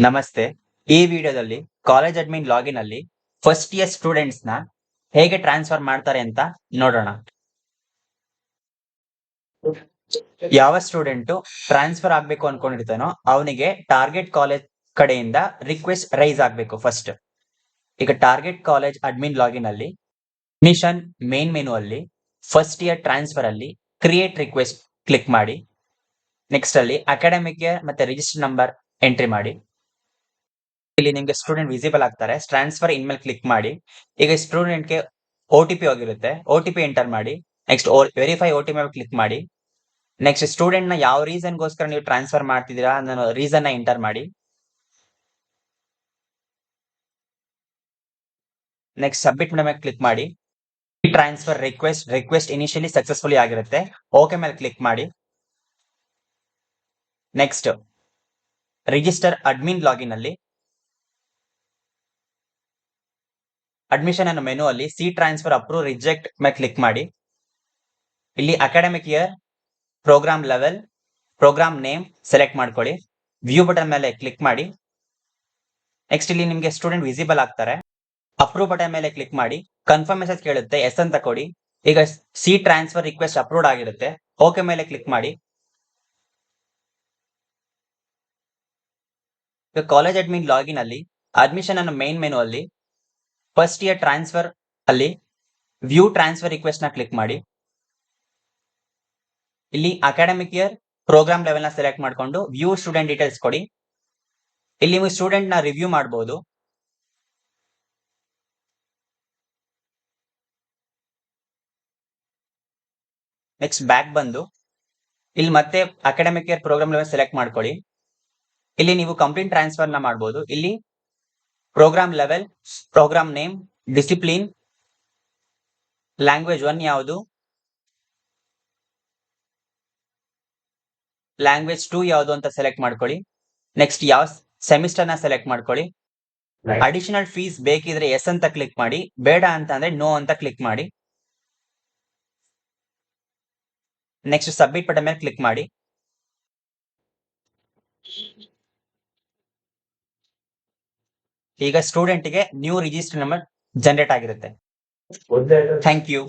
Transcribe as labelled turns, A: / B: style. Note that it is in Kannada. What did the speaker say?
A: ನಮಸ್ತೆ. ಈ ವಿಡಿಯೋದಲ್ಲಿ ಕಾಲೇಜ್ ಅಡ್ಮಿನ್ ಲಾಗಿನ್ ಅಲ್ಲಿ ಫಸ್ಟ್ ಇಯರ್ ಸ್ಟೂಡೆಂಟ್ಸ್ ನ ಹೇಗೆ ಟ್ರಾನ್ಸ್ಫರ್ ಮಾಡ್ತಾರೆ ಅಂತ ನೋಡೋಣ. ಯಾವ ಸ್ಟೂಡೆಂಟ್ ಟ್ರಾನ್ಸ್ಫರ್ ಆಗ್ಬೇಕು ಅನ್ಕೊಂಡಿರ್ತಾನೋ ಅವನಿಗೆ ಟಾರ್ಗೆಟ್ ಕಾಲೇಜ್ ಕಡೆಯಿಂದ ರಿಕ್ವೆಸ್ಟ್ ರೈಸ್ ಆಗ್ಬೇಕು ಫಸ್ಟ್. ಈಗ ಟಾರ್ಗೆಟ್ ಕಾಲೇಜ್ ಅಡ್ಮಿನ್ ಲಾಗಿನ್ ಅಲ್ಲಿ ಅಡ್ಮಿಷನ್ ಮೇನ್ ಮೆನು ಅಲ್ಲಿ ಫಸ್ಟ್ ಇಯರ್ ಟ್ರಾನ್ಸ್ಫರ್ ಅಲ್ಲಿ ಕ್ರಿಯೇಟ್ ರಿಕ್ವೆಸ್ಟ್ ಕ್ಲಿಕ್ ಮಾಡಿ. ನೆಕ್ಸ್ಟ್ ಅಲ್ಲಿ ಅಕಾಡೆಮಿಕ್ ಇಯರ್ ಮತ್ತೆ ರಿಜಿಸ್ಟರ್ ನಂಬರ್ ಎಂಟ್ರಿ ಮಾಡಿ. ಇಲ್ಲಿ ನಿಮ್ಗೆ ಸ್ಟೂಡೆಂಟ್ ವಿಸಿಬಲ್ ಆಗ್ತಾರೆ. ಟ್ರಾನ್ಸ್ಫರ್ ಇನ್ ಮೇಲೆ ಕ್ಲಿಕ್ ಮಾಡಿ. ಈಗ ಸ್ಟೂಡೆಂಟ್ ಗೆ OTP ಹೋಗಿರುತ್ತೆ, OTP ಎಂಟರ್ ಮಾಡಿ. ನೆಕ್ಸ್ಟ್ ವೆರಿಫೈ OTP ಮೇಲೆ ಕ್ಲಿಕ್ ಮಾಡಿ. ನೆಕ್ಸ್ಟ್ ಸ್ಟೂಡೆಂಟ್ ನ ಯಾವ ರೀಸನ್ ಗೋಸ್ಕರ ನೀವು ಟ್ರಾನ್ಸ್ಫರ್ ಮಾಡ್ತಿದ್ದೀರಾ ಅನ್ನೋ ರೀಸನ್ ನ ಎಂಟರ್ ಮಾಡಿ. ನೆಕ್ಸ್ಟ್ ಸಬ್ಮಿಟ್ ಮೇಲೆ ಕ್ಲಿಕ್ ಮಾಡಿ. ಟ್ರಾನ್ಸ್ಫರ್ ರಿಕ್ವೆಸ್ಟ್ ಇನಿಷಿಯಲಿ ಸಕ್ಸಸ್ಫುಲಿ ಆಗಿರುತ್ತೆ. ಓಕೆ ಮೇಲೆ ಕ್ಲಿಕ್ ಮಾಡಿ. ನೆಕ್ಸ್ಟ್ ರಿಜಿಸ್ಟರ್ ಅಡ್ಮಿನ್ ಲಾಗಿನ್ ಅಲ್ಲಿ ಅಡ್ಮಿಷನ್ ಅನ್ನೋ ಮೆನು ಅಲ್ಲಿ ಸಿ ಟ್ರಾನ್ಸ್ಫರ್ ಅಪ್ರೂವ್ ರಿಜೆಕ್ಟ್ ಮೇಲೆ ಕ್ಲಿಕ್ ಮಾಡಿ. ಇಲ್ಲಿ academic year, programme level, programme name select ಮಾಡ್ಕೊಳ್ಳಿ. ವ್ಯೂ ಬಟನ್ ಮೇಲೆ ಕ್ಲಿಕ್ ಮಾಡಿ. ನೆಕ್ಸ್ಟ್ ಇಲ್ಲಿ ನಿಮ್ಗೆ ಸ್ಟೂಡೆಂಟ್ ವಿಸಿಬಲ್ ಆಗ್ತಾರೆ. ಅಪ್ರೂವ್ ಬಟನ್ ಮೇಲೆ ಕ್ಲಿಕ್ ಮಾಡಿ. ಕನ್ಫರ್ಮ್ ಮೆಸೇಜ್ ಕೇಳುತ್ತೆ, ಎಸ್ ಅಂತ ಕೊಡಿ. ಈಗ ಸಿ ಟ್ರಾನ್ಸ್ಫರ್ ರಿಕ್ವೆಸ್ಟ್ ಅಪ್ರೂವ್ಡ್ ಆಗಿರುತ್ತೆ. ಓಕೆ ಮೇಲೆ ಕ್ಲಿಕ್ ಮಾಡಿ. ಈಗ ಕಾಲೇಜ್ ಅಡ್ಮಿನ್ ಲಾಗಿನ್ ಅಲ್ಲಿ ಅಡ್ಮಿಷನ್ ಅನ್ನೋ ಮೇನ್ ಮೆನು ಅಲ್ಲಿ ಫಸ್ಟ್ ಇಯರ್ ಟ್ರಾನ್ಸ್ಫರ್ ಅಲ್ಲಿ ವ್ಯೂ ಟ್ರಾನ್ಸ್ಫರ್ ರಿಕ್ವೆಸ್ಟ್ ನ ಕ್ಲಿಕ್ ಮಾಡಿ. ಇಲ್ಲಿ ಅಕಾಡೆಮಿಕ್ ಇಯರ್, ಪ್ರೋಗ್ರಾಮ್ ಲೆವೆಲ್ ನ ಸೆಲೆಕ್ಟ್ ಮಾಡ್ಕೊಂಡು ವ್ಯೂ ಸ್ಟೂಡೆಂಟ್ ಡೀಟೇಲ್ಸ್ ಕೊಡಿ. ಇಲ್ಲಿ ನೀವು ಸ್ಟೂಡೆಂಟ್ ನ ರಿವ್ಯೂ ಮಾಡಬಹುದು. ನೆಕ್ಸ್ಟ್ ಬ್ಯಾಕ್ ಬಂದು ಇಲ್ಲಿ ಮತ್ತೆ academic year, programme level select ಮಾಡ್ಕೊಳ್ಳಿ. ಇಲ್ಲಿ ನೀವು ಕಂಪ್ಲೀಟ್ ಟ್ರಾನ್ಸ್ಫರ್ ನ ಮಾಡಬಹುದು. ಇಲ್ಲಿ programme level, programme name, discipline, language 1 ಯಾವುದು, ಲ್ಯಾಂಗ್ವೇಜ್ 2 ಯಾವುದು ಅಂತ ಸೆಲೆಕ್ಟ್ ಮಾಡ್ಕೊಳ್ಳಿ. ನೆಕ್ಸ್ಟ್ ಯಾವ ಸೆಮಿಸ್ಟರ್ ನ ಸೆಲೆಕ್ಟ್ ಮಾಡ್ಕೊಳ್ಳಿ. ಅಡಿಷನಲ್ ಫೀಸ್ ಬೇಕಿದ್ರೆ ಎಸ್ ಅಂತ ಕ್ಲಿಕ್ ಮಾಡಿ, ಬೇಡ ಅಂತ ಅಂದ್ರೆ ನೋ ಅಂತ ಕ್ಲಿಕ್ ಮಾಡಿ. ನೆಕ್ಸ್ಟ್ ಸಬ್ಮಿಟ್ ಬಟನ್ ಮೇಲೆ ಕ್ಲಿಕ್ ಮಾಡಿ. ಈಗ ಸ್ಟೂಡೆಂಟ್ ಗೆ ನ್ಯೂ ರಿಜಿಸ್ಟರ್ ನಂಬರ್ ಜನರೇಟ್ ಆಗಿರುತ್ತೆ. Thank you.